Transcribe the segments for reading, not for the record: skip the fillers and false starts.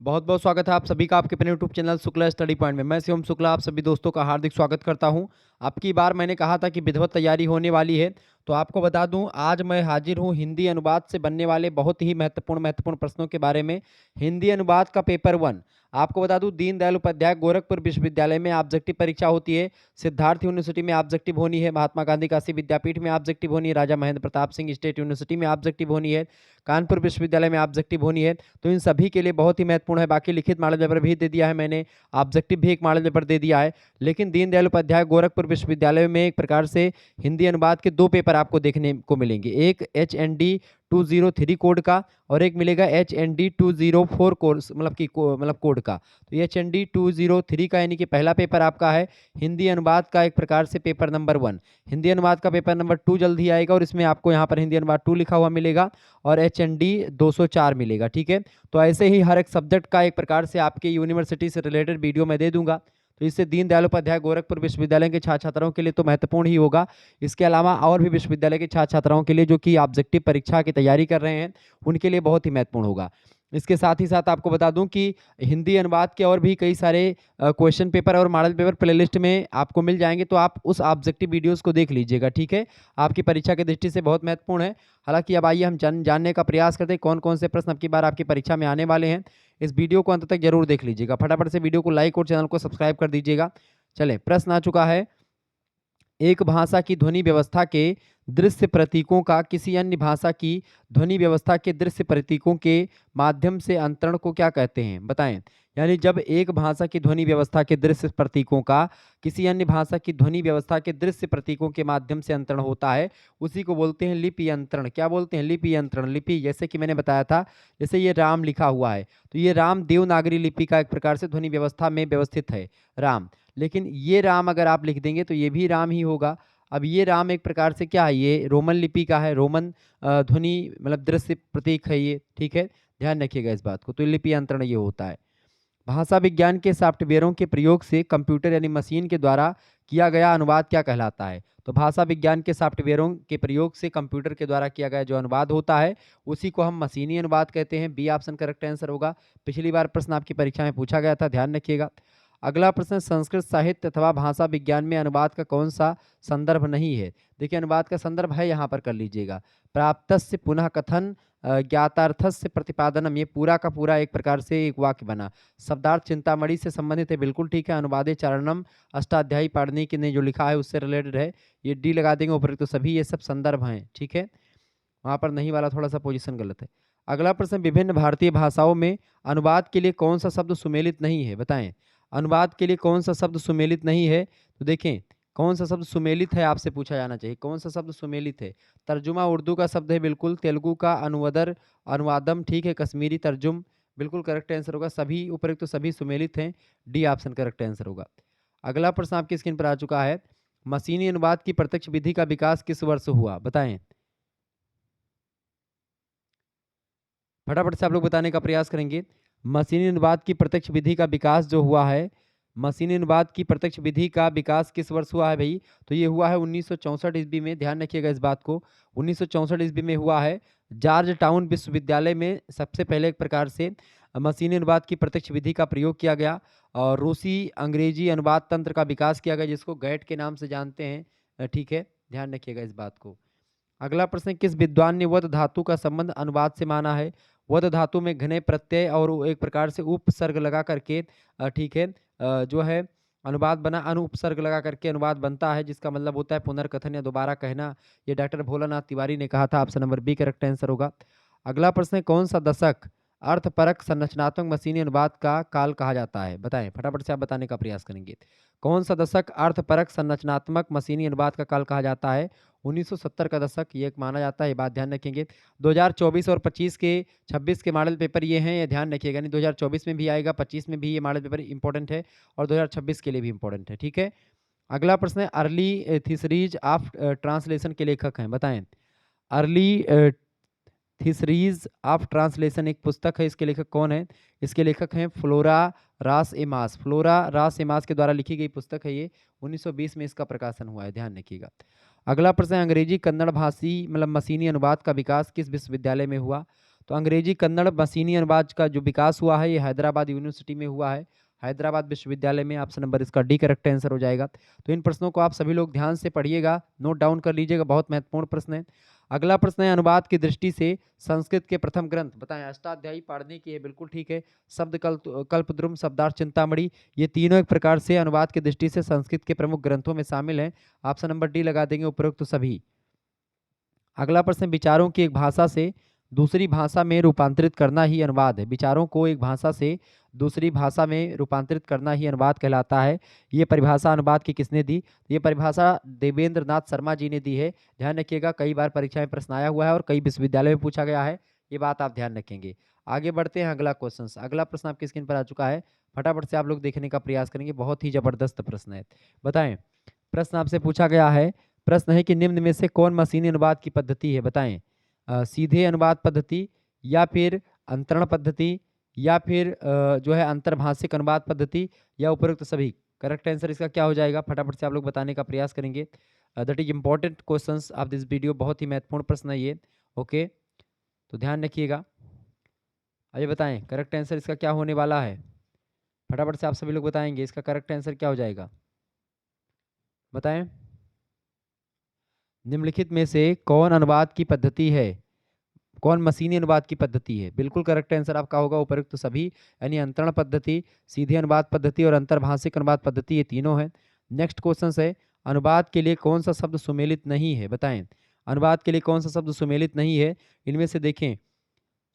बहुत बहुत स्वागत है आप सभी का आपके अपने YouTube channel Shukla study point में। मैं शिवम शुक्ला आप सभी दोस्तों का हार्दिक स्वागत करता हूं। अब की बार मैंने कहा था कि विधिवत तैयारी होने वाली है, तो आपको बता दूं आज मैं हाजिर हूं हिंदी अनुवाद से बनने वाले बहुत ही महत्वपूर्ण प्रश्नों के बारे में। हिंदी अनुवाद का पेपर 1 आपको बता दूं दीनदयाल उपाध्याय गोरखपुर विश्वविद्यालय में ऑब्जेक्टिव परीक्षा होती है, सिद्धार्थ यूनिवर्सिटी में ऑब्जेक्टिव होनी है, महात्मा गांधी काशी विद्यापीठ में ऑब्जेक्टिव होनी है, राजा महेंद्र प्रताप सिंह स्टेट यूनिवर्सिटी में ऑब्जेक्टिव होनी है, कानपुर विश्वविद्यालय में ऑब्जेक्टिव होनी है। तो इन सभी के लिए बहुत ही महत्वपूर्ण है। बाकी लिखित मॉडल पेपर भी दे दिया है मैंने, ऑब्जेक्टिव भी एक मॉडल पेपर दे दिया है, लेकिन दीनदयाल उपाध्याय गोरखपुर विश्वविद्यालय में एक प्रकार से हिंदी अनुवाद के दो पेपर आपको देखने को मिलेंगे, एक HND 203 कोड का और एक मिलेगा HND 204 कोर्स मतलब कोड का। तो HND 203 का यानी कि पहला पेपर आपका है हिंदी अनुवाद का, एक प्रकार से पेपर नंबर 1। हिंदी अनुवाद का पेपर नंबर 2 जल्द ही आएगा और इसमें आपको यहाँ पर हिंदी अनुवाद 2 लिखा हुआ मिलेगा और HND 204 मिलेगा। ठीक है, तो ऐसे ही हर एक सब्जेक्ट का एक प्रकार से आपके यूनिवर्सिटी से रिलेटेड वीडियो मैं दे दूंगा, तो इससे दीनदयाल उपाध्याय गोरखपुर विश्वविद्यालय के छात्र छात्राओं के लिए तो महत्वपूर्ण ही होगा। इसके अलावा और भी विश्वविद्यालय के छात्र छात्राओं के लिए जो कि ऑब्जेक्टिव परीक्षा की तैयारी कर रहे हैं उनके लिए बहुत ही महत्वपूर्ण होगा। इसके साथ ही साथ आपको बता दूं कि हिंदी अनुवाद के और भी कई सारे क्वेश्चन पेपर और मॉडल पेपर प्लेलिस्ट में आपको मिल जाएंगे, तो आप उस ऑब्जेक्टिव वीडियोस को देख लीजिएगा। ठीक है, आपकी परीक्षा की दृष्टि से बहुत महत्वपूर्ण है। हालांकि अब आइए हम जानने का प्रयास करते हैं कौन कौन से प्रश्न अब की बार आपकी परीक्षा में आने वाले हैं। इस वीडियो को अंत तक जरूर देख लीजिएगा, फटाफट से वीडियो को लाइक और चैनल को सब्सक्राइब कर दीजिएगा। चलें, प्रश्न आ चुका है, एक भाषा की ध्वनि व्यवस्था के दृश्य प्रतीकों का किसी अन्य भाषा की ध्वनि व्यवस्था के दृश्य प्रतीकों के माध्यम से अंतरण को क्या कहते हैं, बताएं। यानी जब एक भाषा की ध्वनि व्यवस्था के दृश्य प्रतीकों का किसी अन्य भाषा की ध्वनि व्यवस्था के दृश्य प्रतीकों के माध्यम से अंतरण होता है, उसी को बोलते हैं लिपि अंतरण। क्या बोलते हैं? लिपि अंतरण। लिपि जैसे कि मैंने बताया था, जैसे ये राम लिखा हुआ है तो ये राम देवनागरी लिपि का एक प्रकार से ध्वनि व्यवस्था में व्यवस्थित है राम, लेकिन ये राम अगर आप लिख देंगे तो ये भी राम ही होगा। अब ये राम एक प्रकार से क्या है, ये रोमन लिपि का है, रोमन ध्वनि मतलब दृश्य प्रतीक है ये। ठीक है, ध्यान रखिएगा इस बात को। तो लिपि अंतरण ये होता है। भाषा विज्ञान के सॉफ्टवेयरों के प्रयोग से कंप्यूटर यानी मशीन के द्वारा किया गया अनुवाद क्या कहलाता है? तो भाषा विज्ञान के सॉफ्टवेयरों के प्रयोग से कंप्यूटर के द्वारा किया गया जो अनुवाद होता है उसी को हम मशीनी अनुवाद कहते हैं। बी ऑप्शन करेक्ट आंसर होगा। पिछली बार प्रश्न आपकी परीक्षा में पूछा गया था, ध्यान रखिएगा। अगला प्रश्न, संस्कृत साहित्य अथवा भाषा विज्ञान में अनुवाद का कौन सा संदर्भ नहीं है? देखिए अनुवाद का संदर्भ है, यहाँ पर कर लीजिएगा, प्राप्तस्य पुनः कथन ज्ञातार्थस्य प्रतिपादनम। ये पूरा का पूरा एक प्रकार से एक वाक्य बना। शब्दार्थ चिंतामणि से संबंधित है, बिल्कुल ठीक है। अनुवादे चारणम अष्टाध्यायी पाणिनि ने जो लिखा है उससे रिलेटेड है, ये डी लगा देंगे ऊपर। तो सभी ये सब संदर्भ हैं। ठीक है, वहाँ पर नहीं वाला थोड़ा सा पोजीशन गलत है। अगला प्रश्न, विभिन्न भारतीय भाषाओं में अनुवाद के लिए कौन सा शब्द सुमेलित नहीं है, बताएं। अनुवाद के लिए कौन सा शब्द सुमेलित नहीं है? तो देखें कौन सा शब्द सुमेलित है आपसे पूछा जाना चाहिए, कौन सा शब्द सुमेलित है? तर्जुमा उर्दू का शब्द है, बिल्कुल। तेलुगु का अनुवदर अनुवादम, ठीक है। कश्मीरी तर्जुम, बिल्कुल करेक्ट आंसर होगा। सभी उपरोक्त तो सभी सुमेलित हैं, डी ऑप्शन करेक्ट आंसर होगा। अगला प्रश्न आपकी स्क्रीन पर आ चुका है, मशीनी अनुवाद की प्रत्यक्ष विधि का विकास किस वर्ष हुआ, बताएं। फटाफट से आप लोग बताने का प्रयास करेंगे। मशीनी अनुवाद की प्रत्यक्ष विधि का विकास जो हुआ है, मशीनी अनुवाद की प्रत्यक्ष विधि का विकास किस वर्ष हुआ है भाई? तो ये हुआ है 1964 ईस्वी में, ध्यान रखिएगा इस बात को। 1964 ईस्वी में हुआ है। जॉर्ज टाउन विश्वविद्यालय में सबसे पहले एक प्रकार से मशीनी अनुवाद की प्रत्यक्ष विधि का प्रयोग किया गया और रूसी अंग्रेजी अनुवाद तंत्र का विकास किया गया जिसको गैट के नाम से जानते हैं। ठीक है, ध्यान रखिएगा इस बात को। अगला प्रश्न, किस विद्वान ने वध धातु का संबंध अनुवाद से माना है? वध धातु में घने प्रत्यय और एक प्रकार से उपसर्ग लगा करके ठीक है जो है अनुवाद बना, अनुपसर्ग लगा करके अनुवाद बनता है जिसका मतलब होता है पुनर्कथन या दोबारा कहना। ये डॉक्टर भोलानाथ तिवारी ने कहा था। Option number B correct answer होगा। अगला प्रश्न है, कौन सा दशक अर्थपरक संरचनात्मक मशीनी अनुवाद का काल कहा जाता है, बताएं। फटाफट से आप बताने का प्रयास करेंगे। कौन सा दशक अर्थपरक संरचनात्मक मशीनी अनुवाद का काल कहा जाता है? 1970 का दशक ये एक माना जाता है, ये बात ध्यान रखेंगे। 2024 और 25 के 26 के मॉडल पेपर ये हैं, ये ध्यान रखिएगा। नहीं 2024 में भी आएगा, 25 में भी ये मॉडल पेपर इंपॉर्टेंट है और 2026 के लिए भी इंपॉर्टेंट है। ठीक है, अगला प्रश्न है, अर्ली थीसरीज ऑफ ट्रांसलेशन के लेखक हैं, बताएं। अर्ली थीसरीज ऑफ ट्रांसलेशन एक पुस्तक है, इसके लेखक कौन है? इसके लेखक हैं फ्लोरा रास एमास। फ्लोरा रास एमास के द्वारा लिखी गई पुस्तक है ये। 1920 में इसका प्रकाशन हुआ है, ध्यान रखिएगा। अगला प्रश्न है, अंग्रेजी कन्नड़ भाषी मतलब मशीनी अनुवाद का विकास किस विश्वविद्यालय में हुआ? तो अंग्रेजी कन्नड़ मशीनी अनुवाद का जो विकास हुआ है ये हैदराबाद यूनिवर्सिटी में हुआ है, हैदराबाद विश्वविद्यालय में। ऑप्शन नंबर इसका डी करेक्ट आंसर हो जाएगा। तो इन प्रश्नों को आप सभी लोग ध्यान से पढ़िएगा, नोट डाउन कर लीजिएगा, बहुत महत्वपूर्ण प्रश्न है। अगला प्रश्न है अनुवाद की दृष्टि से संस्कृत के प्रथम ग्रंथ बताएं। अष्टाध्यायी पढ़ने की है, बिल्कुल ठीक है। शब्द कल्पद्रुम, शब्दार्थ चिंतामणि, ये तीनों एक प्रकार से अनुवाद की दृष्टि से संस्कृत के प्रमुख ग्रंथों में शामिल हैं। ऑप्शन नंबर डी लगा देंगे, उपरोक्त तो सभी। अगला प्रश्न, विचारों की एक भाषा से दूसरी भाषा में रूपांतरित करना ही अनुवाद है। विचारों को एक भाषा से दूसरी भाषा में रूपांतरित करना ही अनुवाद कहलाता है। ये परिभाषा अनुवाद की किसने दी? ये परिभाषा देवेंद्र नाथ शर्मा जी ने दी है। ध्यान रखिएगा, कई बार परीक्षा में प्रश्न आया हुआ है और कई विश्वविद्यालय में पूछा गया है, ये बात आप ध्यान रखेंगे। आगे बढ़ते हैं अगला क्वेश्चन। अगला प्रश्न आपकी स्क्रीन पर आ चुका है, फटाफट से आप लोग देखने का प्रयास करेंगे, बहुत ही जबरदस्त प्रश्न है। बताएं, प्रश्न आपसे पूछा गया है, प्रश्न है कि निम्न में से कौन मशीनी अनुवाद की पद्धति है? बताएं, सीधे अनुवाद पद्धति, या फिर अंतरण पद्धति, या फिर जो है अंतर्भाषिक अनुवाद पद्धति, या उपरोक्त सभी। करेक्ट आंसर इसका क्या हो जाएगा? फटाफट से आप लोग बताने का प्रयास करेंगे। That is important questions of this video, बहुत ही महत्वपूर्ण प्रश्न है ये। ओके, तो ध्यान रखिएगा। आइए बताएं करेक्ट आंसर इसका क्या होने वाला है, फटाफट से आप सभी लोग बताएंगे इसका करेक्ट आंसर क्या हो जाएगा, बताएं। निम्नलिखित में से कौन अनुवाद की पद्धति है, कौन मशीनी अनुवाद की पद्धति है? बिल्कुल करेक्ट आंसर आपका होगा उपरोक्त तो सभी, यानी अंतरण पद्धति, सीधे अनुवाद पद्धति और अंतर्भाषिक अनुवाद पद्धति, ये तीनों है। नेक्स्ट क्वेश्चन है, अनुवाद के लिए कौन सा शब्द सुमेलित नहीं है? बताएं, अनुवाद के लिए कौन सा शब्द सुमेलित नहीं है? इनमें से देखें,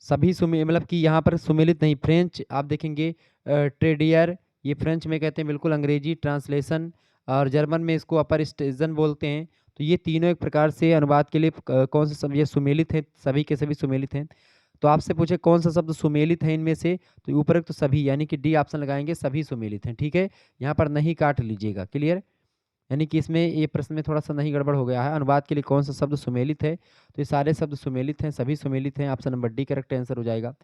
सभी मतलब कि यहाँ पर सुमेलित नहीं। फ्रेंच आप देखेंगे, ट्रेडियर, ये फ्रेंच में कहते हैं बिल्कुल, अंग्रेजी ट्रांसलेशन, और जर्मन में इसको अपर स्टेजन बोलते हैं। तो ये तीनों एक प्रकार से अनुवाद के लिए कौन से शब्द ये सुमेलित हैं? सभी के सभी सुमेलित हैं। तो आपसे पूछे कौन सा शब्द सुमेलित है इनमें से, तो उपरोक्त तो सभी, यानी कि डी ऑप्शन लगाएंगे, सभी सुमेलित हैं। ठीक है, यहाँ पर नहीं काट लीजिएगा, क्लियर? यानी कि इसमें ये प्रश्न में थोड़ा सा नहीं गड़बड़ हो गया है। अनुवाद के लिए कौन सा शब्द सुमेलित है? तो ये सारे शब्द सुमेलित हैं, सभी सुमेलित हैं। Option number D correct answer हो जाएगा।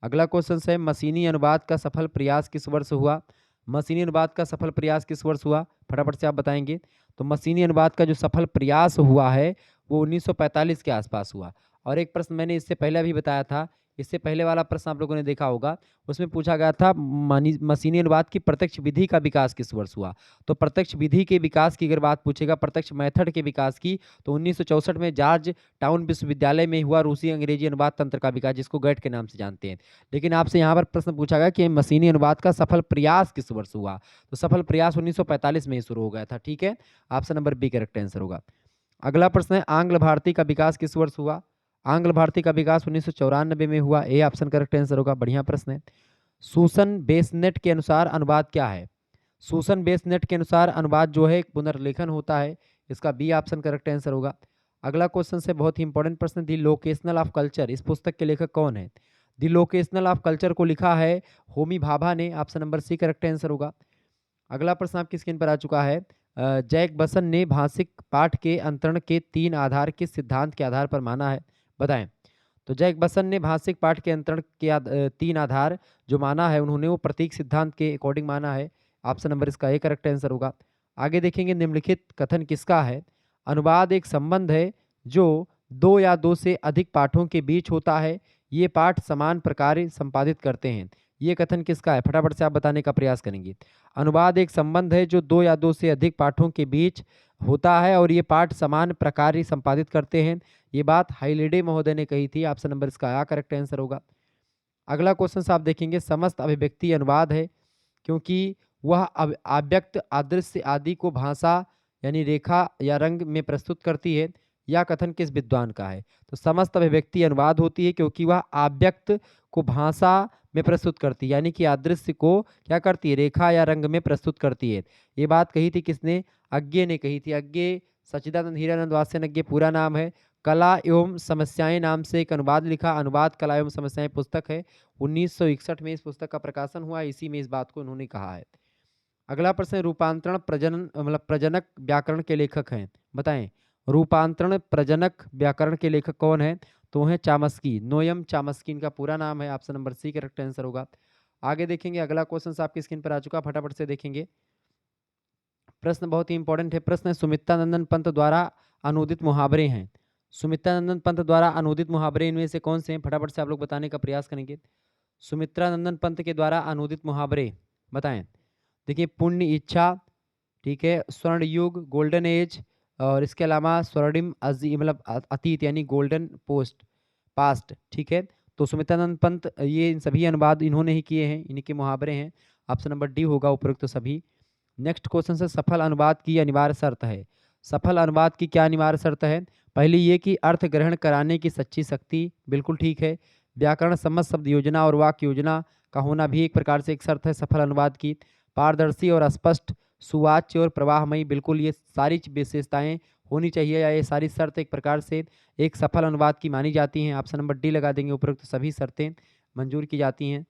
अगला क्वेश्चन है, मशीनी अनुवाद का सफल प्रयास किस वर्ष हुआ? मशीनी अनुवाद का सफल प्रयास किस वर्ष हुआ? फटाफट से आप बताएंगे। तो मशीनी अनुवाद का जो सफल प्रयास हुआ है वो 1945 के आसपास हुआ। और एक प्रश्न मैंने इससे पहले भी बताया था, इससे पहले वाला प्रश्न आप लोगों ने देखा होगा, उसमें पूछा गया था मशीनी अनुवाद की प्रत्यक्ष विधि का विकास किस वर्ष हुआ? तो प्रत्यक्ष विधि के विकास की अगर बात पूछेगा, प्रत्यक्ष मेथड के विकास की, तो 1964 में जॉर्ज टाउन विश्वविद्यालय में हुआ रूसी अंग्रेजी अनुवाद तंत्र का विकास, जिसको गैट के नाम से जानते हैं। लेकिन आपसे यहाँ पर प्रश्न पूछा गया कि मशीनी अनुवाद का सफल प्रयास किस वर्ष हुआ? तो सफल प्रयास 1945 में ही शुरू हो गया था। ठीक है, option number B correct answer होगा। अगला प्रश्न है, आंग्ल भारती का विकास किस वर्ष हुआ? आंग्ल भारती का विकास 1994 में हुआ, ए ऑप्शन करेक्ट आंसर होगा। बढ़िया प्रश्न है। सूसन बेसनेट के अनुसार अनुवाद क्या है? सूसन बेसनेट के अनुसार अनुवाद जो है एक पुनर्लेखन होता है, इसका बी ऑप्शन करेक्ट आंसर होगा। अगला क्वेश्चन से बहुत ही इंपॉर्टेंट प्रश्न, दी लोकेशनल ऑफ कल्चर, इस पुस्तक के लेखक कौन है? दी लोकेशनल ऑफ कल्चर को लिखा है होमी भाभा ने, option number C correct answer होगा। अगला प्रश्न आपकी स्क्रीन पर आ चुका है, जैक बसन ने भाषिक पाठ के अंतरण के 3 आधार किस सिद्धांत के आधार पर माना है? बताएं। तो जैक बसन ने भाषिक पाठ के अंतरण के 3 आधार जो माना है, उन्होंने वो प्रतीक सिद्धांत के अकॉर्डिंग माना है। ऑप्शन नंबर इसका ए करेक्ट आंसर होगा। आगे देखेंगे, निम्नलिखित कथन किसका है? अनुवाद एक संबंध है जो 2 या 2 से अधिक पाठों के बीच होता है, ये पाठ समान प्रकार संपादित करते हैं। ये कथन किसका है? फटाफट से आप बताने का प्रयास करेंगे। अनुवाद एक संबंध है जो 2 या 2 से अधिक पाठों के बीच होता है और ये पाठ समान प्रकार संपादित करते हैं। ये बात हाइलेडे महोदय ने कही थी। ऑप्शन नंबर इसका आ करेक्ट आंसर होगा। अगला क्वेश्चन आप देखेंगे, समस्त अभिव्यक्ति अनुवाद है क्योंकि वह अव्यक्त, अदृश्य आदि को भाषा यानी रेखा या रंग में प्रस्तुत करती है। यह कथन किस विद्वान का है? तो समस्त अभिव्यक्ति अनुवाद होती है क्योंकि वह अव्यक्त को भाषा में प्रस्तुत करती है, यानी कि अदृश्य को क्या करती है? रेखा या रंग में प्रस्तुत करती है। ये बात कही थी किसने? अज्ञे ने कही थी। अज्ञे सच्चिदानंद हीरानंद वात्स्यन अज्ञे पूरा नाम है। कला एवं समस्याएं नाम से एक अनुवाद लिखा, अनुवाद कला एवं समस्याएं पुस्तक है। 1961 में इस पुस्तक का प्रकाशन हुआ, इसी में इस बात को उन्होंने कहा है। अगला प्रश्न, रूपांतरण प्रजनन मतलब प्रजनक व्याकरण के लेखक हैं, बताएं। रूपांतरण प्रजनक व्याकरण के लेखक कौन है? तो है चामस्की, नोयम चामस्की इनका पूरा नाम है। Option number C correct answer होगा। आगे देखेंगे, अगला क्वेश्चन आपकी स्क्रीन पर आ चुका, फटाफट से देखेंगे। प्रश्न बहुत ही इंपॉर्टेंट है। प्रश्न सुमित्रा नंदन पंत द्वारा अनुदित मुहावरे हैं। सुमित्रा नंदन पंत द्वारा अनुदित मुहावरे इनमें से कौन से हैं? फटाफट से आप लोग बताने का प्रयास करेंगे। सुमित्रा नंदन पंत के द्वारा अनुदित मुहावरे बताएं। देखिए, पुण्य इच्छा, ठीक है, स्वर्ण युग, गोल्डन एज, और इसके अलावा स्वर्णिम मतलब अतीत यानी गोल्डन पोस्ट पास्ट, ठीक है। तो सुमित्रानंद पंत ये इन सभी अनुवाद इन्होंने ही किए हैं, इन्हीं के मुहावरे हैं। ऑप्शन नंबर डी होगा उपरोक्त सभी। नेक्स्ट क्वेश्चन से सफल अनुवाद की अनिवार्य शर्त है। सफल अनुवाद की क्या अनिवार्य शर्त है? पहली ये कि अर्थ ग्रहण कराने की सच्ची शक्ति, बिल्कुल ठीक है। व्याकरण सम्मत शब्द योजना और वाक्य योजना का होना भी एक प्रकार से एक शर्त है सफल अनुवाद की। पारदर्शी और स्पष्ट, सुवाच्य और प्रवाहमयी, बिल्कुल ये सारी विशेषताएं होनी चाहिए, या ये सारी शर्त एक प्रकार से एक सफल अनुवाद की मानी जाती हैं। ऑप्शन नंबर डी लगा देंगे, उपरोक्त सभी शर्तें मंजूर की जाती हैं।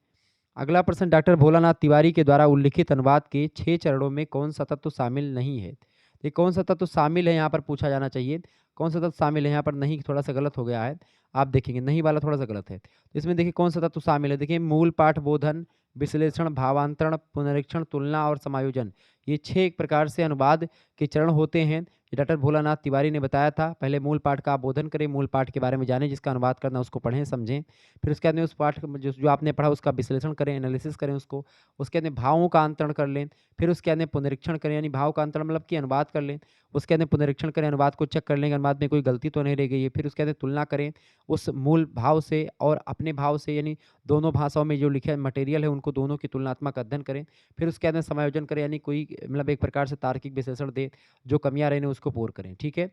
अगला प्रश्न, डॉक्टर भोलानाथ तिवारी के द्वारा उल्लिखित अनुवाद के 6 चरणों में कौन सा तत्व शामिल नहीं है? ये कौन सा तत्व शामिल है यहाँ पर पूछा जाना चाहिए। कौन सा तत्व शामिल है यहाँ पर? नहीं, थोड़ा सा गलत हो गया है। आप देखेंगे नहीं वाला थोड़ा सा गलत है, तो इसमें देखिए कौन सा तत्व शामिल है। देखिए, मूल पाठ बोधन, विश्लेषण, भावांतरण, पुनरीक्षण, तुलना और समायोजन, ये 6 एक प्रकार से अनुवाद के चरण होते हैं। ये डॉक्टर भोलानाथ तिवारी ने बताया था। पहले मूल पाठ का आप बोधन करें, मूल पाठ के बारे में जानें, जिसका अनुवाद करना उसको पढ़ें समझें। फिर उसके बाद में उस पाठ जो आपने पढ़ा उसका विश्लेषण करें, एनालिसिस करें उसको। उसके बाद में भावों का अंतरण कर लें। फिर उसके बाद में पुनरीक्षण करें, यानी भाव का अंतरण मतलब कि अनुवाद कर लें। उसके बाद में पुनरीक्षण करें, अनुवाद को चेक कर लें, अनुवाद में कोई गलती तो नहीं रह गई है। फिर उसके बाद में तुलना करें उस मूल भाव से और अपने भाव से, यानी दोनों भाषाओं में जो लिखे मटेरियल है उनको दोनों की तुलनात्मक अध्ययन करें। फिर उसके बाद में समायोजन करें, यानी कोई मतलब एक प्रकार से तार्किक विश्लेषण दे, जो कमियां रही उसको पूर्ण करें, ठीक है।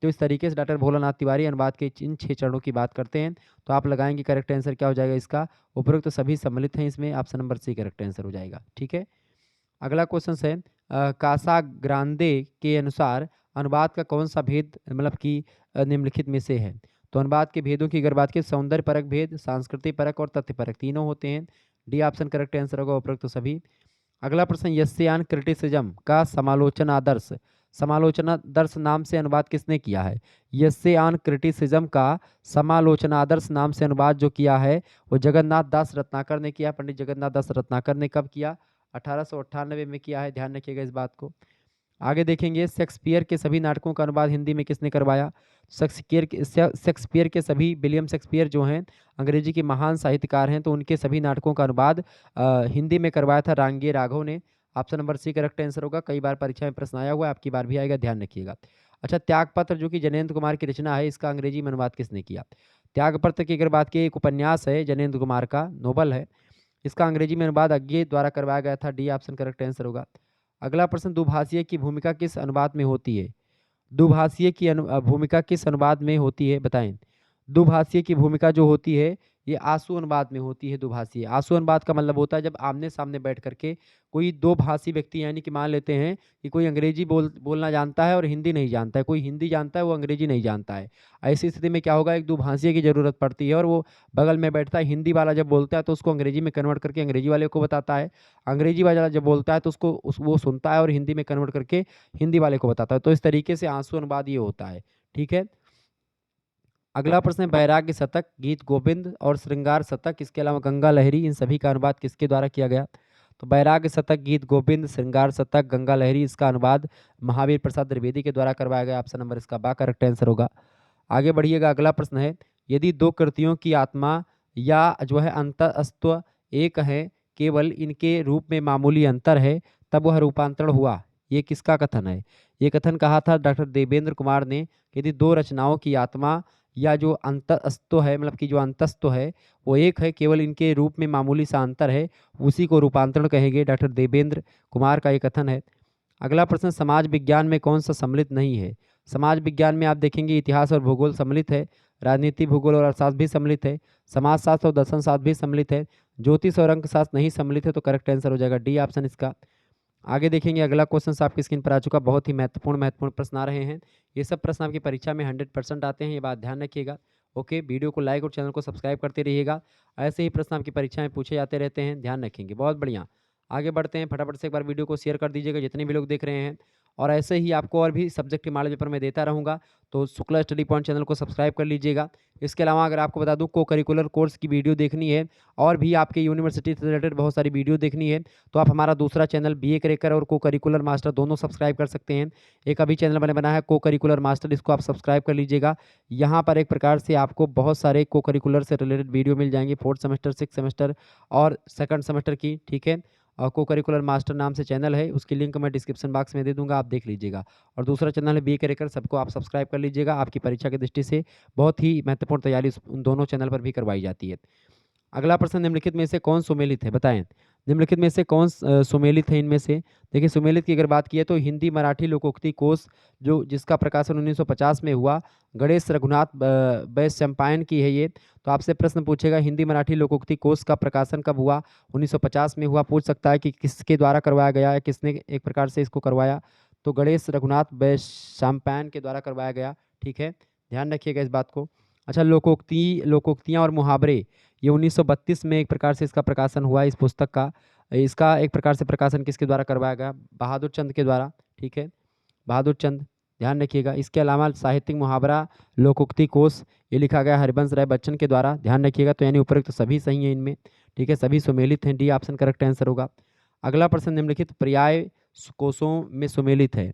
तो इस तरीके से डॉक्टर भोलानाथ तिवारी अनुवाद के इन 6 चरणों की बात करते हैं। तो आप लगाएंगे करेक्ट आंसर क्या हो जाएगा इसका? उपरोक्त तो सभी सम्मिलित हैं इसमें, option number C correct answer हो जाएगा, ठीक है। अगला क्वेश्चन है कासा ग्रांदे के अनुसार अनुवाद का कौन सा भेद मतलब कि निम्नलिखित में से है? तो अनुवाद के भेदों की अगर बात की, सौंदर्य परक भेद, सांस्कृतिक परक और तथ्य परक तीनों होते हैं। डी ऑप्शन करेक्ट आंसर होगा उपरोक्त तो सभी। अगला प्रश्न, यस्यान क्रिटिसिज्म का समालोचनादर्श, समालोचनादर्श नाम से अनुवाद किसने किया है? यस्यान क्रिटिसिज्म का समालोचनादर्श नाम से अनुवाद जो किया है वो जगन्नाथ दास रत्नाकर ने किया। पंडित जगन्नाथ दास रत्नाकर ने कब किया? 1898 में किया है, ध्यान रखिएगा इस बात को। आगे देखेंगे, शेक्सपियर के सभी नाटकों का अनुवाद हिंदी में किसने करवाया? शेक्सपियर के सभी, विलियम शेक्सपियर जो हैं अंग्रेजी के महान साहित्यकार हैं, तो उनके सभी नाटकों का अनुवाद हिंदी में करवाया था रांगे राघव ने। Option number C correct answer होगा। कई बार परीक्षा में प्रश्न आया हुआ है, आपकी बार भी आएगा, ध्यान रखिएगा। अच्छा, त्यागपत्र जो कि जयनेंद्र कुमार की रचना है, इसका अंग्रेजी में अनुवाद किसने किया? त्यागपत्र की अगर बात की, एक उपन्यास है जयनेंद्र कुमार का, नोबल है, इसका अंग्रेजी में अनुवाद अज्ञे द्वारा करवाया गया था। डी ऑप्शन करेक्ट आंसर होगा। अगला प्रश्न, दुभाषीय की भूमिका किस अनुवाद में होती है? दुभाषीय की भूमिका किस अनुवाद में होती है बताएं। दुभाषीय की भूमिका जो होती है ये आंसू अनुवाद में होती है। दुभाषीय, आंसू अनुवाद का मतलब होता है जब आमने सामने बैठ करके कोई दो भाषी व्यक्ति, यानी कि मान लेते हैं कि कोई अंग्रेजी बोलना जानता है और हिंदी नहीं जानता है, कोई हिंदी जानता है वो अंग्रेजी नहीं जानता है। ऐसी स्थिति में क्या होगा, एक दुभाषीय की जरूरत पड़ती है, और वो बगल में बैठता है। हिंदी वाला जब बोलता है तो उसको अंग्रेजी में कन्वर्ट करके अंग्रेजी वाले को बताता है, अंग्रेजी वाला जब बोलता है तो वो सुनता है और हिंदी में कन्वर्ट करके हिंदी वाले को बताता है। तो इस तरीके से आंसू अनुवाद ये होता है, ठीक है। अगला प्रश्न है, बैराग्य शतक, गीत गोविंद और श्रृंगार शतक, इसके अलावा गंगा लहरी, इन सभी का अनुवाद किसके द्वारा किया गया? तो बैराग्य शतक, गीत गोविंद, श्रृंगार शतक, गंगा लहरी, इसका अनुवाद महावीर प्रसाद द्विवेदी के द्वारा करवाया गया। ऑप्शन नंबर इसका बा करेक्ट आंसर होगा। आगे बढ़िएगा, अगला प्रश्न है, यदि दो कृतियों की आत्मा या जो है अंतःस्त्व एक है, केवल इनके रूप में मामूली अंतर है, तब वह रूपांतरण हुआ, ये किसका कथन है? ये कथन कहा था डॉक्टर देवेंद्र कुमार ने। यदि दो रचनाओं की आत्मा या जो अंतःस्त्व है, मतलब कि जो अंतःस्त्व है वो एक है, केवल इनके रूप में मामूली सा अंतर है, उसी को रूपांतरण कहेंगे। डॉक्टर देवेंद्र कुमार का ये कथन है। अगला प्रश्न, समाज विज्ञान में कौन सा सम्मिलित नहीं है? समाज विज्ञान में आप देखेंगे इतिहास और भूगोल सम्मिलित है, राजनीति, भूगोल और अर्थशास्त्र भी सम्मिलित है, समाजशास्त्र और दर्शन शास्त्र भी सम्मिलित है, ज्योतिष और अंकशास्त्र नहीं सम्मिलित है। तो करेक्ट आंसर हो जाएगा डी ऑप्शन इसका। आगे देखेंगे, अगला क्वेश्चन आपकी स्क्रीन पर आ चुका, बहुत ही महत्वपूर्ण प्रश्न आ रहे हैं। ये सब प्रश्न आपकी परीक्षा में 100% आते हैं, ये बात ध्यान रखिएगा। ओके, वीडियो को लाइक और चैनल को सब्सक्राइब करते रहिएगा। ऐसे ही प्रश्न आपकी परीक्षा में पूछे जाते रहते हैं, ध्यान रखेंगे। बहुत बढ़िया, आगे बढ़ते हैं। फटाफट से एक बार वीडियो को शेयर कर दीजिएगा जितने भी लोग देख रहे हैं, और ऐसे ही आपको और भी सब्जेक्ट के मॉडल पेपर मैं देता रहूँगा। तो शुक्ला स्टडी पॉइंट चैनल को सब्सक्राइब कर लीजिएगा। इसके अलावा अगर आपको बता दूँ को करिकुलर कोर्स की वीडियो देखनी है और भी आपके यूनिवर्सिटी से रिलेटेड बहुत सारी वीडियो देखनी है, तो आप हमारा दूसरा चैनल बीए क्रैकर और को करिकुलर मास्टर दोनों सब्सक्राइब कर सकते हैं। एक अभी चैनल मैंने बनाया है को करिकुलर मास्टर, इसको आप सब्सक्राइब कर लीजिएगा। यहाँ पर एक प्रकार से आपको बहुत सारे को करिकुलर से रिलेटेड वीडियो मिल जाएंगे, 4th सेमेस्टर, 6th सेमेस्टर और 2nd सेमेस्टर की, ठीक है। और को करिकुलर मास्टर नाम से चैनल है, उसकी लिंक मैं डिस्क्रिप्शन बॉक्स में दे दूंगा, आप देख लीजिएगा। और दूसरा चैनल है बी क्रैकर, सबको आप सब्सक्राइब कर लीजिएगा। आपकी परीक्षा की दृष्टि से बहुत ही महत्वपूर्ण तैयारी उन दोनों चैनल पर भी करवाई जाती है। अगला प्रश्न, निम्नलिखित में से कौन सुमेलित है, बताएं। निम्नलिखित में से कौन सुमेलित है इनमें से। देखिए सुमेलित की अगर बात की है तो हिंदी मराठी लोकोक्ति कोश, जो जिसका प्रकाशन 1950 में हुआ, गणेश रघुनाथ बैस चंपायन की है ये। तो आपसे प्रश्न पूछेगा हिंदी मराठी लोकोक्ति कोश का प्रकाशन कब हुआ, 1950 में हुआ। पूछ सकता है कि किसके द्वारा करवाया गया है, किसने एक प्रकार से इसको करवाया, तो गणेश रघुनाथ बैस चंपायन के द्वारा करवाया गया, ठीक है, ध्यान रखिएगा इस बात को। अच्छा, लोकोक्तियाँ और मुहावरे, ये 1932 में एक प्रकार से इसका प्रकाशन हुआ इस पुस्तक का। इसका एक प्रकार से प्रकाशन किसके द्वारा करवाया गया, बहादुर चंद के द्वारा, ठीक है, बहादुर चंद, ध्यान रखिएगा। इसके अलावा साहित्यिक मुहावरा लोकोक्ति कोश, ये लिखा गया हरिवंश राय बच्चन के द्वारा, ध्यान रखिएगा। तो यानी उपरोक्त सभी सही हैं इनमें, ठीक है, सभी सुमेलित हैं, डी ऑप्शन करेक्ट आंसर होगा। अगला प्रश्न, निम्नलिखित पर्याय कोशों में सुमेलित है।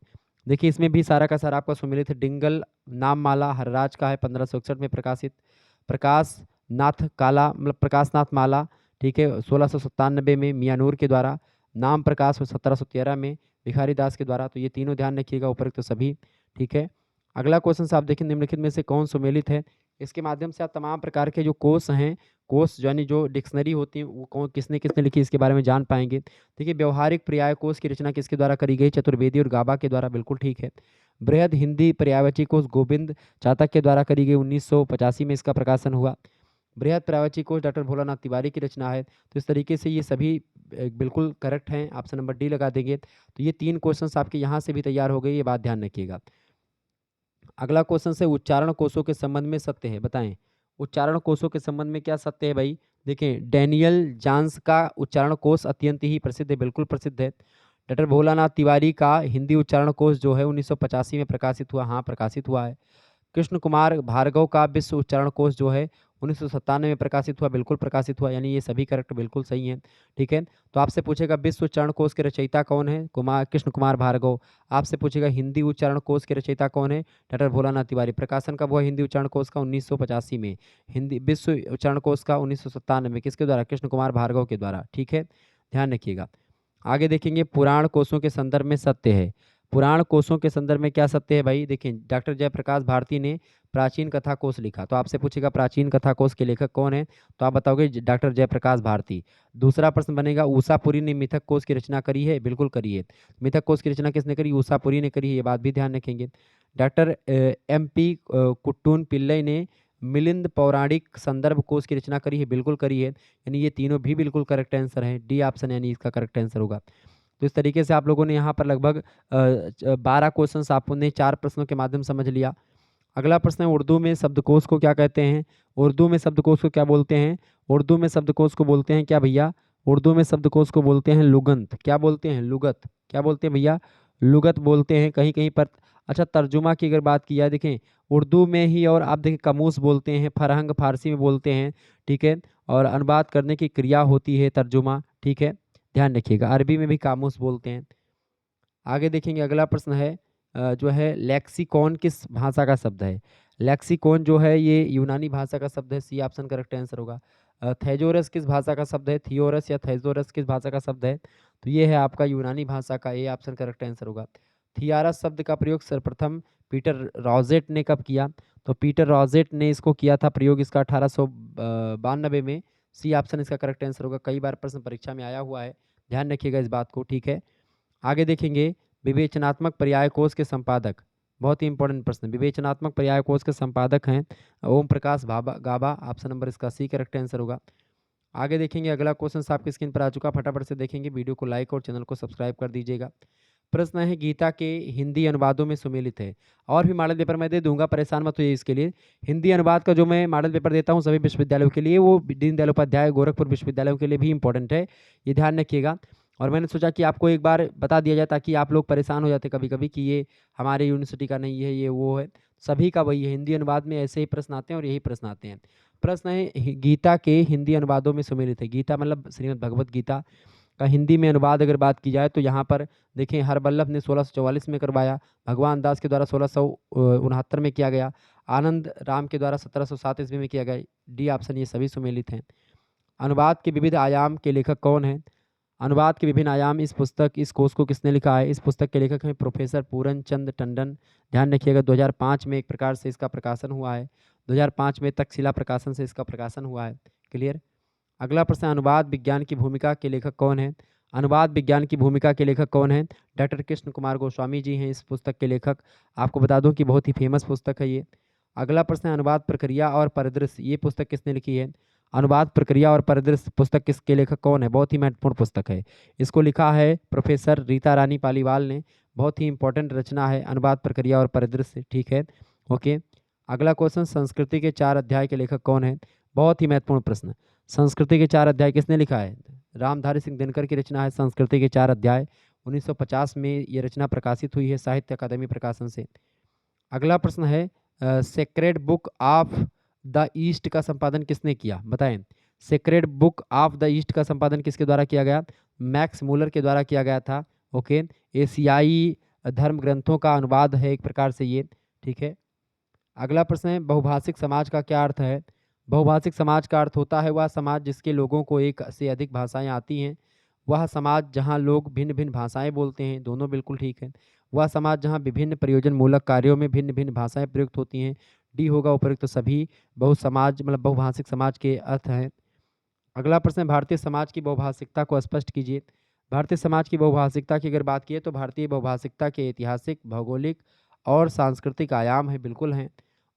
देखिए इसमें भी सारा का सारा आपका सुमेलित है। डिंगल नाममाला हरराज का है, 1561 में प्रकाशित। प्रकाश नाथ काला मतलब प्रकाश नाथ माला, ठीक है, 1697 में मियानूर के द्वारा। नाम प्रकाश 1713 में भिखारी दास के द्वारा। तो ये तीनों ध्यान रखिएगा, उपरोक्त तो सभी, ठीक है। अगला क्वेश्चन से आप देखिए निम्नलिखित में से कौन सुमेलित है। इसके माध्यम से आप तमाम प्रकार के जो कोश हैं, कोश यानी जो डिक्शनरी होती है, वो कौन किसने किसने लिखी इसके बारे में जान पाएंगे। देखिए व्यवहारिक पर्याय कोश की रचना किसके द्वारा करी गई, चतुर्वेदी और गाबा के द्वारा, बिल्कुल ठीक है। बृहद हिंदी पर्यायवाची कोश गोविंद चातक के द्वारा करी गई, 1985 में इसका प्रकाशन हुआ। बृहद पर्यायवाची कोश डॉक्टर भोलानाथ तिवारी की रचना है। तो इस तरीके से ये सभी बिल्कुल करेक्ट हैं, ऑप्शन नंबर डी लगा देंगे। तो ये 3 क्वेश्चंस आपके यहाँ से भी तैयार हो गए, ये बात ध्यान रखिएगा। अगला क्वेश्चन से उच्चारण कोशों के संबंध में सत्य है, बताएं। उच्चारण कोशों के संबंध में क्या सत्य है भाई। देखें डैनियल जांस का उच्चारण कोश अत्यंत ही प्रसिद्ध है, बिल्कुल प्रसिद्ध है। डॉक्टर भोलानाथ तिवारी का हिंदी उच्चारण कोश जो है 1985 में प्रकाशित हुआ, हाँ प्रकाशित हुआ है। कृष्ण कुमार भार्गव का विश्व उच्चारण कोश जो है 1997 में प्रकाशित हुआ, बिल्कुल प्रकाशित हुआ, यानी ये सभी करेक्ट बिल्कुल सही हैं, ठीक है। तो आपसे पूछेगा विश्व उच्चारण कोश के रचयिता कौन है, कृष्ण कुमार भार्गव। आपसे पूछेगा हिंदी उच्चारण कोश के रचयिता कौन है, डॉक्टर भोलानाथ तिवारी। प्रकाशन कब हुआ हिंदी उच्चारण कोश का, 1985 में। हिंदी विश्व उच्चारण कोश का 1997 में, किसके द्वारा, कृष्ण कुमार भार्गव के द्वारा, ठीक है, ध्यान रखिएगा। आगे देखेंगे पुराण कोशों के संदर्भ में सत्य है। पुराण कोशों के संदर्भ में क्या सत्य है भाई। देखिए डॉक्टर जयप्रकाश भारती ने प्राचीन कथा कोश लिखा। तो आपसे पूछेगा प्राचीन कथा कोश के लेखक कौन है, तो आप बताओगे डॉक्टर जयप्रकाश भारती। दूसरा प्रश्न बनेगा उषापुरी ने मिथक कोश की रचना करी है, बिल्कुल करी है। मिथक कोश की रचना किसने करी, उषापुरी ने करी है, ये बात भी ध्यान रखेंगे। डॉक्टर MP कुट्टून पिल्लई ने मिलिंद पौराणिक संदर्भ कोश की रचना करी है, बिल्कुल करी है। यानी ये तीनों भी बिल्कुल करेक्ट आंसर है, डी ऑप्शन यानी इसका करेक्ट आंसर होगा। तो इस तरीके से आप लोगों ने यहाँ पर लगभग 12 क्वेश्चंस आपने 4 प्रश्नों के माध्यम समझ लिया। अगला प्रश्न है उर्दू में शब्दकोश को क्या कहते हैं। उर्दू में शब्दकोश को क्या बोलते हैं, उर्दू में शब्दकोश को बोलते हैं क्या भैया, उर्दू में शब्दकोश को बोलते हैं लुगंत। क्या बोलते हैं, लुगत। क्या बोलते हैं भैया, लुगत बोलते हैं कहीं कहीं पर। अच्छा तर्जुमा की अगर बात की जाए, देखें उर्दू में ही, और आप देखें कमूस बोलते हैं, फरहंग फारसी में बोलते हैं, ठीक है, और अनुवाद करने की क्रिया होती है तर्जुमा, ठीक है, ध्यान रखिएगा। अरबी में भी कामूस बोलते हैं। आगे देखेंगे अगला प्रश्न है जो है लेक्सिकॉन किस भाषा का शब्द है। लेक्सिकॉन जो है ये यूनानी भाषा का शब्द है, सी ऑप्शन करेक्ट आंसर होगा। थेजोरस किस भाषा का शब्द है, थियोरस या थेजोरस किस भाषा का शब्द है, तो ये है आपका यूनानी भाषा का, ए ऑप्शन करेक्ट आंसर होगा। थियारस शब्द का प्रयोग सर्वप्रथम पीटर रॉजेट ने कब किया, तो पीटर रॉजेट ने इसको किया था प्रयोग इसका 1892 में, सी ऑप्शन इसका करेक्ट आंसर होगा। कई बार प्रश्न परीक्षा में आया हुआ है, ध्यान रखिएगा इस बात को, ठीक है। आगे देखेंगे विवेचनात्मक पर्याय कोश के संपादक, बहुत ही इंपॉर्टेंट प्रश्न। विवेचनात्मक पर्याय कोश के संपादक हैं ओम प्रकाश गाबा, ऑप्शन नंबर इसका सी करेक्ट आंसर होगा। आगे देखेंगे अगला क्वेश्चन आपकी स्क्रीन पर आ चुका, फटाफट से देखेंगे, वीडियो को लाइक और चैनल को सब्सक्राइब कर दीजिएगा। प्रश्न है गीता के हिंदी अनुवादों में सुमेलित है। और भी मॉडल पेपर मैं दे दूंगा, परेशान मत होइए इसके लिए। हिंदी अनुवाद का जो मैं मॉडल पेपर देता हूं सभी विश्वविद्यालयों के लिए, वो दीनदयाल उपाध्याय गोरखपुर विश्वविद्यालयों के लिए भी इंपॉर्टेंट है, ये ध्यान रखिएगा। और मैंने सोचा कि आपको एक बार बता दिया जाए ताकि आप लोग परेशान हो जाते कभी-कभी कि ये हमारे यूनिवर्सिटी का नहीं है, ये वो है। सभी का वही है, हिंदी अनुवाद में ऐसे ही प्रश्न आते हैं और यही प्रश्न आते हैं। प्रश्न है गीता के हिंदी अनुवादों में सुमेलित है। गीता मतलब श्रीमद् भगवत गीता का हिंदी में अनुवाद अगर बात की जाए तो यहाँ पर देखें हरबल्लभ ने 1644 में करवाया, भगवान दास के द्वारा 1669 में किया गया, आनंद राम के द्वारा 1707 ईस्वी में किया गया। डी ऑप्शन ये सभी सुमेलित हैं। अनुवाद के विविध आयाम के लेखक कौन हैं? अनुवाद के विभिन्न आयाम इस कोष को किसने लिखा है? इस पुस्तक के लेखक हैं प्रोफेसर पूरन चंद टंडन। ध्यान रखिएगा 2005 में एक प्रकार से इसका प्रकाशन हुआ है। 2005 में तक्षशिला प्रकाशन से इसका प्रकाशन हुआ है। क्लियर। अगला प्रश्न, अनुवाद विज्ञान की भूमिका के लेखक कौन है? अनुवाद विज्ञान की भूमिका के लेखक कौन है? डॉक्टर कृष्ण कुमार गोस्वामी जी हैं इस पुस्तक के लेखक। आपको बता दूं कि बहुत ही फेमस पुस्तक है ये। अगला प्रश्न है, अनुवाद प्रक्रिया और परिदृश्य, ये पुस्तक किसने लिखी है? अनुवाद प्रक्रिया और परिदृश्य पुस्तक किसके लेखक कौन है? बहुत ही महत्वपूर्ण पुस्तक है। इसको लिखा है प्रोफेसर रीता रानी पालीवाल ने। बहुत ही इंपॉर्टेंट रचना है अनुवाद प्रक्रिया और परिदृश्य। ठीक है, ओके। अगला क्वेश्चन, संस्कृति के 4 अध्याय के लेखक कौन है? बहुत ही महत्वपूर्ण प्रश्न। संस्कृति के 4 अध्याय किसने लिखा है? रामधारी सिंह दिनकर की रचना है संस्कृति के 4 अध्याय। 1950 में ये रचना प्रकाशित हुई है साहित्य अकादमी प्रकाशन से। अगला प्रश्न है, sacred book of the east का संपादन किसने किया? बताएं। Sacred book of the east का संपादन किसके द्वारा किया गया? मैक्स मूलर के द्वारा किया गया था। ओके, एशियाई धर्म ग्रंथों का अनुवाद है एक प्रकार से ये। ठीक है। अगला प्रश्न है, बहुभाषिक समाज का क्या अर्थ है? बहुभाषिक समाज का अर्थ होता है वह समाज जिसके लोगों को एक से अधिक भाषाएं आती हैं। वह समाज जहां लोग भिन्न भिन्न भाषाएं बोलते हैं, दोनों बिल्कुल ठीक है। वह समाज जहां विभिन्न प्रयोजन मूलक कार्यों में भिन्न भिन्न भाषाएं प्रयुक्त होती हैं। डी होगा उपयुक्त तो सभी बहु समाज मतलब बहुभाषिक समाज के अर्थ हैं। अगला प्रश्न है, भारतीय समाज की बहुभाषिकता को स्पष्ट कीजिए। भारतीय समाज की बहुभाषिकता की अगर बात की तो भारतीय बहुभाषिकता के ऐतिहासिक, भौगोलिक और सांस्कृतिक आयाम है, बिल्कुल हैं।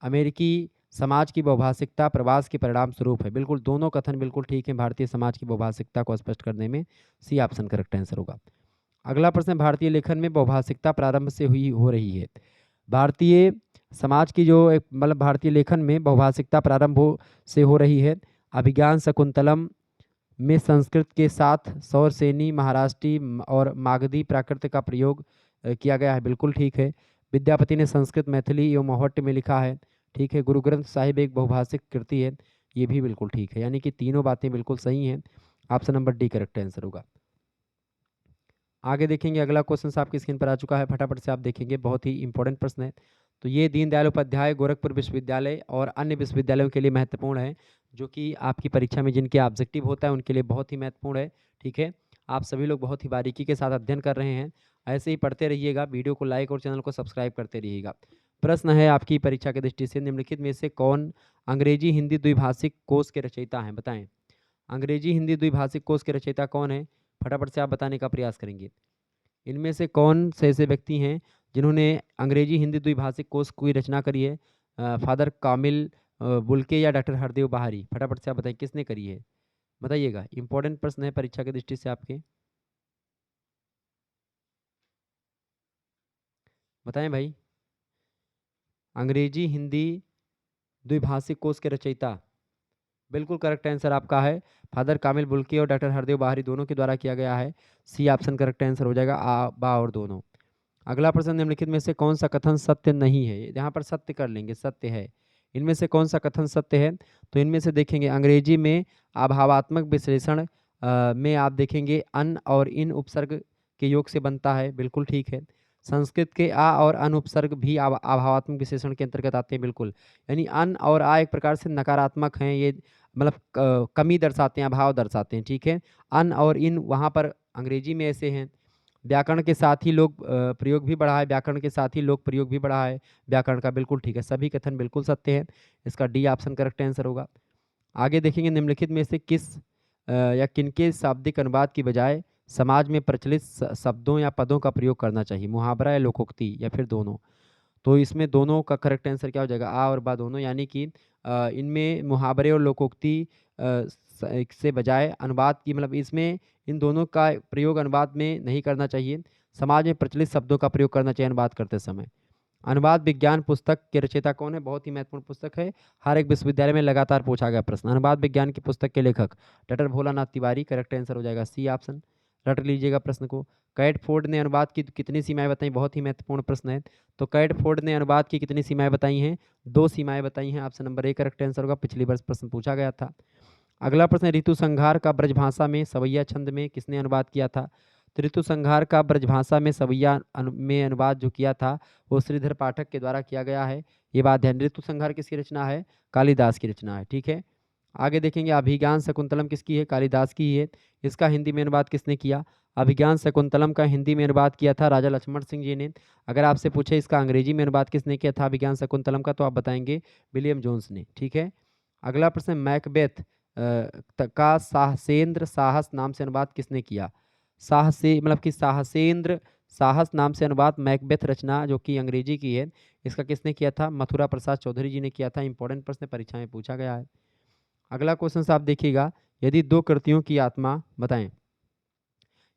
अमेरिकी समाज की बहुभाषिकता प्रवास के परिणाम स्वरूप है, बिल्कुल दोनों कथन बिल्कुल ठीक है भारतीय समाज की बहुभाषिकता को स्पष्ट करने में। सी ऑप्शन करेक्ट आंसर होगा। अगला प्रश्न है, भारतीय लेखन में बहुभाषिकता प्रारंभ से हुई हो रही है। भारतीय समाज की जो एक मतलब भारतीय लेखन में बहुभाषिकता प्रारंभ से हो रही है। अभिज्ञान शकुंतलम में संस्कृत के साथ सौरसेनी, महाराष्ट्री और मागधी प्राकृत का प्रयोग किया गया है, बिल्कुल ठीक है। विद्यापति ने संस्कृत, मैथिली एवं मौहट्ट में लिखा है। ठीक है। गुरु ग्रंथ साहिब एक बहुभाषिक कृति है, ये भी बिल्कुल ठीक है। यानी कि तीनों बातें बिल्कुल सही हैं। Option number D correct answer होगा। आगे देखेंगे, अगला क्वेश्चन आपकी स्क्रीन पर आ चुका है, फटाफट से आप देखेंगे, बहुत ही इंपॉर्टेंट प्रश्न है। तो ये दीनदयाल उपाध्याय गोरखपुर विश्वविद्यालय और अन्य विश्वविद्यालयों के लिए महत्वपूर्ण है, जो कि आपकी परीक्षा में जिनके ऑब्जेक्टिव होता है उनके लिए बहुत ही महत्वपूर्ण है। ठीक है, आप सभी लोग बहुत ही बारीकी के साथ अध्ययन कर रहे हैं, ऐसे ही पढ़ते रहिएगा, वीडियो को लाइक और चैनल को सब्सक्राइब करते रहिएगा। प्रश्न है आपकी परीक्षा की दृष्टि से, निम्नलिखित में से कौन अंग्रेजी हिंदी द्विभाषिक कोश के रचयिता हैं? बताएं। अंग्रेजी हिंदी द्विभाषिक कोश के रचयिता कौन है? फटाफट से आप बताने का प्रयास करेंगे। इनमें से कौन से ऐसे व्यक्ति हैं जिन्होंने अंग्रेजी हिंदी द्विभाषिक कोश की रचना करी है? फादर कामिल बुल्के या डॉक्टर हरदेव बहारी? फटाफट से आप बताइए किसने करी है, बताइएगा। इंपॉर्टेंट प्रश्न है परीक्षा की दृष्टि से आपके, बताएं भाई। अंग्रेजी हिंदी द्विभाषिक कोश के रचयिता, बिल्कुल करेक्ट आंसर आपका है फादर कामिल बुल्के और डॉक्टर हरदेव बाहरी, दोनों के द्वारा किया गया है। सी ऑप्शन करेक्ट आंसर हो जाएगा, आ बा और दोनों। अगला प्रश्न, निम्नलिखित में से कौन सा कथन सत्य नहीं है? यहाँ पर सत्य कर लेंगे, सत्य है। इनमें से कौन सा कथन सत्य है? तो इनमें से देखेंगे, अंग्रेजी में अभावात्मक विश्लेषण में आप देखेंगे अन और इन उपसर्ग के योग से बनता है, बिल्कुल ठीक है। संस्कृत के आ और अन उपसर्ग भी अभावात्मक विशेषण के अंतर्गत आते हैं, बिल्कुल। यानी अन और आ एक प्रकार से नकारात्मक हैं, ये मतलब कमी दर्शाते हैं, अभाव दर्शाते हैं। ठीक है, अन और इन वहाँ पर अंग्रेजी में ऐसे हैं। व्याकरण के साथ ही लोग प्रयोग भी बढ़ा है, व्याकरण के साथ ही लोग प्रयोग भी बढ़ा है व्याकरण का, बिल्कुल ठीक है। सभी कथन बिल्कुल सत्य है, इसका डी ऑप्शन करेक्ट आंसर होगा। आगे देखेंगे, निम्नलिखित में से किस या किनके शाब्दिक अनुवाद की बजाय समाज में प्रचलित शब्दों या पदों का प्रयोग करना चाहिए? मुहावरा या लोकोक्ति या फिर दोनों? तो इसमें दोनों का करेक्ट आंसर क्या हो जाएगा, आ और बा दोनों। यानी कि इनमें मुहावरे और लोकोक्ति से बजाय अनुवाद की मतलब इसमें इन दोनों का प्रयोग अनुवाद में नहीं करना चाहिए, समाज में प्रचलित शब्दों का प्रयोग करना चाहिए अनुवाद करते समय। अनुवाद विज्ञान पुस्तक के रचयिता कौन है? बहुत ही महत्वपूर्ण पुस्तक है, हर एक विश्वविद्यालय में लगातार पूछा गया प्रश्न। अनुवाद विज्ञान की पुस्तक के लेखक doctor Bholanath Tiwari, correct answer हो जाएगा सी ऑप्शन। रट लीजिएगा प्रश्न को। कैटफोर्ड ने अनुवाद की कितनी सीमाएं बताई, बहुत ही महत्वपूर्ण प्रश्न है। तो कैटफोर्ड ने अनुवाद की कितनी सीमाएं बताई हैं, 2 सीमाएं बताई हैं। Option number A correct answer होगा, पिछली वर्ष प्रश्न पूछा गया था। अगला प्रश्न, ऋतु संहार का ब्रजभाषा में सवैया छंद में किसने अनुवाद किया था। तो ऋतु संहार का ब्रजभाषा में सवैया में अनुवाद जो किया था वो श्रीधर पाठक के द्वारा किया गया है। ये बात ध्यान, ऋतु संहार किसकी रचना है, कालिदास की रचना है। ठीक है, आगे देखेंगे अभिज्ञान शकुंतलम किसकी है, कालिदास की ही है। इसका हिंदी में अनुवाद किसने किया, अभिज्ञान शकुंतलम का हिंदी में अनुवाद किया था राजा लक्ष्मण सिंह जी ने। अगर आपसे पूछे इसका अंग्रेजी में अनुवाद किसने किया था अभिज्ञान शकुंतलम का, तो आप बताएंगे विलियम जोन्स ने। ठीक है, अगला प्रश्न, मैकबेथ का साहसेंद्र साहस नाम से अनुवाद किसने किया। साहसे मतलब कि साहसेंद्र साहस नाम से अनुवाद मैकबेथ रचना जो कि अंग्रेजी की है, इसका किसने किया था, मथुरा प्रसाद चौधरी जी ने किया था। इंपॉर्टेंट प्रश्न परीक्षा में पूछा गया है। अगला क्वेश्चन आप देखिएगा, यदि दो कृतियों की आत्मा बताएं,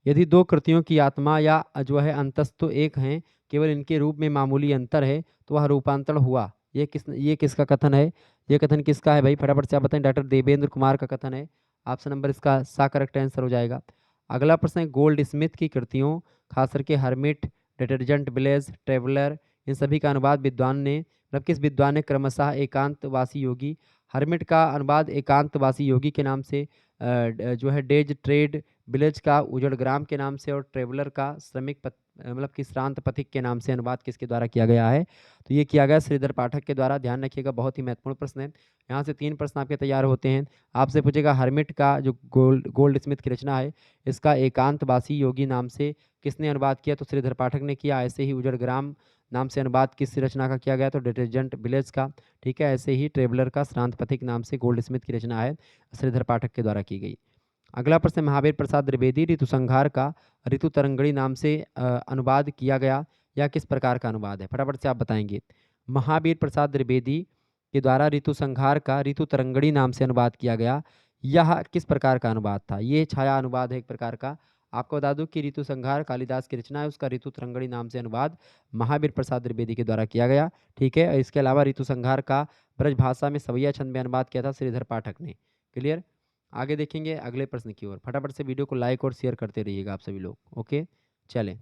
यदि दो कृतियों की आत्मा या जो है अंतस्तु एक हैं, केवल इनके रूप में मामूली अंतर है, तो वह रूपांतरण हुआ। ये किसका कथन है, ये कथन किसका है भाई, फटाफट से आप बताएं। डॉक्टर देवेंद्र कुमार का कथन है। ऑप्शन नंबर इसका सा करेक्ट आंसर हो जाएगा। अगला प्रश्न है, गोल्ड स्मिथ की कृतियों खास करके हर्मिट, डिटर्जेंट विलेज, ट्रेवलर, इन सभी का अनुवाद विद्वान ने मतलब किस विद्वान ने क्रमशः एकांतवासी योगी। हर्मिट का अनुवाद एकांतवासी योगी के नाम से, जो है डेज ट्रेड विलेज का उजड़ ग्राम के नाम से, और ट्रेवलर का श्रमिक मतलब कि श्रांत पथिक के नाम से अनुवाद किसके द्वारा किया गया है, तो ये किया गया श्रीधर पाठक के द्वारा। ध्यान रखिएगा, बहुत ही महत्वपूर्ण प्रश्न है। यहाँ से 3 प्रश्न आपके तैयार होते हैं। आपसे पूछेगा हर्मिट का जो गोल्ड स्मिथ की रचना है, इसका एकांतवासी योगी नाम से किसने अनुवाद किया, तो श्रीधर पाठक ने किया। ऐसे ही उजड़ ग्राम नाम से अनुवाद किस रचना का किया गया, तो डिटर्जेंट विलेज का। ठीक है, ऐसे ही ट्रेवलर का श्रांत पथिक नाम से गोल्ड स्मिथ की रचना है, श्रीधर पाठक के द्वारा की गई। अगला प्रश्न, महावीर प्रसाद द्विवेदी ऋतु संहार का ऋतु तरंगणी नाम से अनुवाद किया गया, या किस प्रकार का अनुवाद है, फटाफट से आप बताएंगे। महावीर प्रसाद द्विवेदी के द्वारा ऋतु संहार का ऋतु तरंगणी नाम से अनुवाद किया गया, यह किस प्रकार का अनुवाद था। ये छाया अनुवाद है एक प्रकार का। आपको बता दूं कि ऋतु संहार कालिदास की रचना है, उसका ऋतु तरंगणी नाम से अनुवाद महावीर प्रसाद द्विवेदी के द्वारा किया गया। ठीक है, इसके अलावा ऋतु संहार का ब्रजभाषा में सवैया छंद में अनुवाद किया था श्रीधर पाठक ने। क्लियर, आगे देखेंगे अगले प्रश्न की ओर। फटाफट से वीडियो को लाइक और शेयर करते रहिएगा आप सभी लोग। ओके, चलें।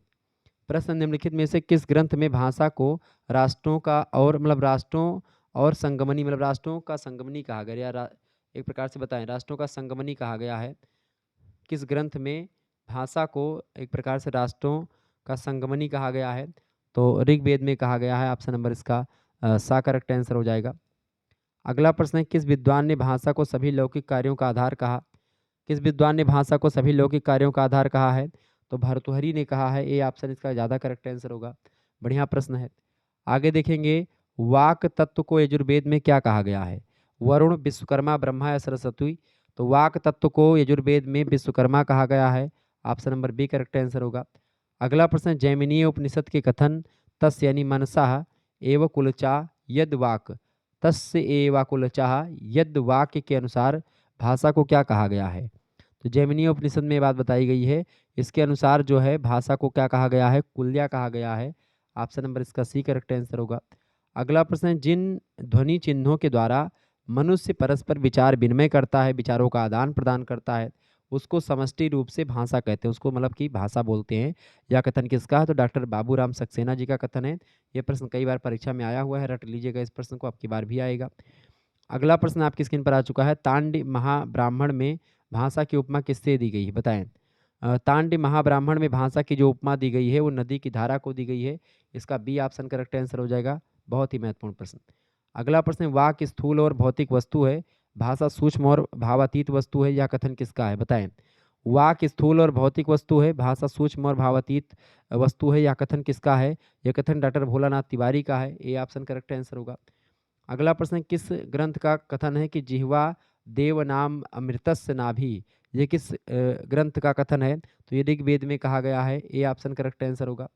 प्रश्न, निम्नलिखित में से किस ग्रंथ में भाषा को राष्ट्रों का और मतलब राष्ट्रों और संगमनी मतलब राष्ट्रों का संगमनी कहा गया, या एक प्रकार से बताएं राष्ट्रों का संगमनी कहा गया है। किस ग्रंथ में भाषा को एक प्रकार से राष्ट्रों का संगमनी कहा गया है, तो ऋग्वेद में कहा गया है। ऑप्शन नंबर इसका सा करेक्ट आंसर हो जाएगा। अगला प्रश्न है, किस विद्वान ने भाषा को सभी लौकिक कार्यों का आधार कहा। किस विद्वान ने भाषा को सभी लौकिक कार्यों का आधार कहा है, तो भर्तृहरि ने कहा है। ए ऑप्शन इसका ज़्यादा करेक्ट आंसर होगा। बढ़िया प्रश्न है। आगे देखेंगे, वाक तत्व को यजुर्वेद में क्या कहा गया है। वरुण, विश्वकर्मा, ब्रह्मा या सरस्वती। तो वाक तत्व को यजुर्वेद में विश्वकर्मा कहा गया है। Option number B correct answer होगा। अगला प्रश्न, जैमिनीय उपनिषद के कथन तस् यानी मनसा एव कुलचा यद वाक, तस्य एव कुलचा यद वाक्य के अनुसार भाषा को क्या कहा गया है। तो जैमिनीय उपनिषद में बात बताई गई है, इसके अनुसार जो है भाषा को क्या कहा गया है, कुल्या कहा गया है। ऑप्शन नंबर इसका सी करेक्ट आंसर होगा। अगला प्रश्न, जिन ध्वनि चिन्हों के द्वारा मनुष्य परस्पर विचार विनिमय करता है, विचारों का आदान प्रदान करता है, उसको समष्टि रूप से भाषा कहते हैं, उसको मतलब कि भाषा बोलते हैं। यह कथन किसका है, तो डॉक्टर बाबूराम सक्सेना जी का कथन है। यह प्रश्न कई बार परीक्षा में आया हुआ है, रट लीजिएगा इस प्रश्न को, आपकी बार भी आएगा। अगला प्रश्न आपकी स्क्रीन पर आ चुका है, तांड महाब्राह्मण में भाषा की उपमा किससे दी गई है, बताएं। तांड महाब्राह्मण में भाषा की जो उपमा दी गई है वो नदी की धारा को दी गई है। इसका बी ऑप्शन करेक्ट आंसर हो जाएगा। बहुत ही महत्वपूर्ण प्रश्न। अगला प्रश्न, वाक स्थूल और भौतिक वस्तु है, भाषा सूक्ष्म और भावातीत वस्तु है, यह कथन किसका है, बताएं। वाक स्थूल और भौतिक वस्तु है, भाषा सूक्ष्म और भावातीत वस्तु है, यह कथन किसका है, यह कथन डॉक्टर भोलानाथ तिवारी का है। ए ऑप्शन करेक्ट आंसर होगा। अगला प्रश्न, किस ग्रंथ का कथन है कि जिह्वा देव नाम अमृतस्य नाभि, ये किस ग्रंथ का कथन है, तो ये ऋग्वेद में कहा गया है। ए ऑप्शन करेक्ट आंसर होगा।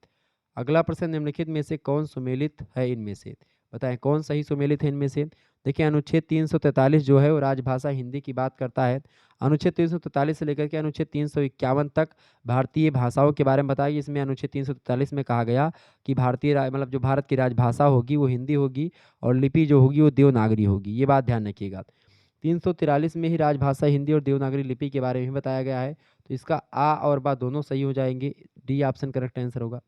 अगला प्रश्न, निम्नलिखित में से कौन सुमेलित है इनमें से, बताएं कौन सही सुमेलित है इनमें से। देखिए, अनुच्छेद 343 जो है वो राजभाषा हिंदी की बात करता है। अनुच्छेद 343 से लेकर के अनुच्छेद 351 तक भारतीय भाषाओं के बारे में बताइए। इसमें अनुच्छेद 343 में कहा गया कि भारतीय मतलब जो भारत की राजभाषा होगी वो हिंदी होगी, और लिपि जो होगी वो देवनागरी होगी। ये बात ध्यान रखिएगा। 343 में ही राजभाषा हिंदी और देवनागरी लिपि के बारे में बताया गया है। तो तो इसका आ और बा दोनों सही हो जाएंगे। डी ऑप्शन करेक्ट आंसर होगा।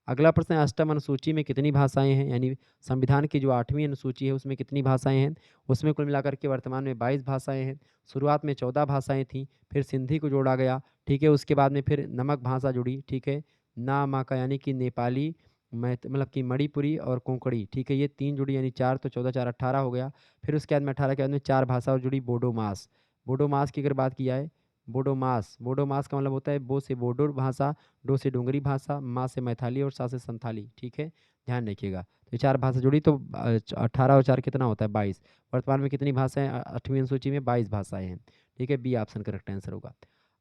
अगला प्रश्न है, अष्टम अनुसूची में कितनी भाषाएं हैं, यानी संविधान की जो 8वीं अनुसूची है उसमें कितनी भाषाएं हैं। उसमें कुल मिलाकर के वर्तमान में 22 भाषाएं हैं। शुरुआत में 14 भाषाएं थीं, फिर सिंधी को जोड़ा गया, ठीक है। उसके बाद में फिर नमक भाषा जुड़ी, ठीक है। ना मा का यानी कि नेपाली, मतलब कि मणिपुरी और कोंकणी, ठीक है। ये 3 जुड़ी यानी 4, तो 14 4 18 हो गया। फिर उसके बाद में 18 के बाद में 4 भाषा और जुड़ी, बोडो मास। बोडो मास की अगर बात की जाए, बोडो मास, बोडो मास का मतलब होता है बो से बोडो भाषा, डो से डोंगरी भाषा, माँ से मैथाली और सा से संथाली, ठीक है। ध्यान रखिएगा। तो ये 4 भाषा जुड़ी, तो 18 और 4 कितना होता है 22। वर्तमान में कितनी भाषाएं 8वीं अनुसूची में 22 भाषाएं हैं, ठीक है। बी ऑप्शन करेक्ट आंसर होगा।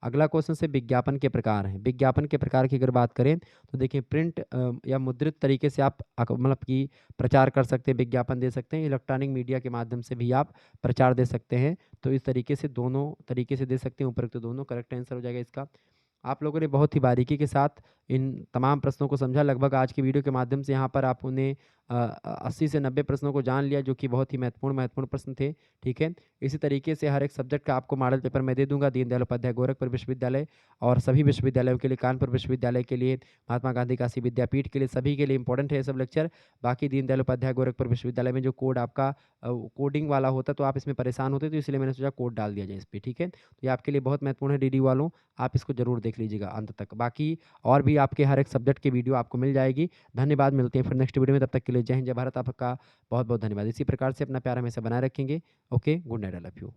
अगला क्वेश्चन से विज्ञापन के प्रकार हैं। विज्ञापन के प्रकार की अगर बात करें तो देखिए, प्रिंट या मुद्रित तरीके से आप मतलब कि प्रचार कर सकते हैं, विज्ञापन दे सकते हैं। इलेक्ट्रॉनिक मीडिया के माध्यम से भी आप प्रचार दे सकते हैं। तो इस तरीके से दोनों तरीके से दे सकते हैं, उपरोक्त दोनों करेक्ट आंसर हो जाएगा इसका। आप लोगों ने बहुत ही बारीकी के साथ इन तमाम प्रश्नों को समझा। लगभग आज की वीडियो के माध्यम से यहाँ पर आपने 80 से 90 प्रश्नों को जान लिया, जो कि बहुत ही महत्वपूर्ण प्रश्न थे, ठीक है। इसी तरीके से हर एक सब्जेक्ट का आपको मॉडल पेपर मैं दे दूंगा। दीनदयाल उपाध्याय गोरखपुर विश्वविद्यालय और सभी विश्वविद्यालयों के लिए, कानपुर विश्वविद्यालय के लिए, महात्मा गांधी काशी विद्यापीठ के लिए, सभी के लिए इंपॉर्टेंट है ये सब लेक्चर। बाकी दीनदयाल उपाध्याय गोरखपुर विश्वविद्यालय में जो कोड आपका कोडिंग वाला होता, तो आप इसमें परेशान होते, तो इसलिए मैंने सोचा कोड डाल दिया जाए इस पर, ठीक है। तो ये आपके लिए बहुत महत्वपूर्ण है डी वालों, आप इसको जरूर देख लीजिएगा अंत तक। बाकी और भी आपके हर एक सब्जेक्ट की वीडियो आपको मिल जाएगी। धन्यवाद, मिलते हैं फिर नेक्स्ट वीडियो में। तब तक के लिए जय हिंद, जय भारत। आपका बहुत बहुत धन्यवाद। इसी प्रकार से अपना प्यार हमेशा बनाए रखेंगे। Okay, good night, I love you.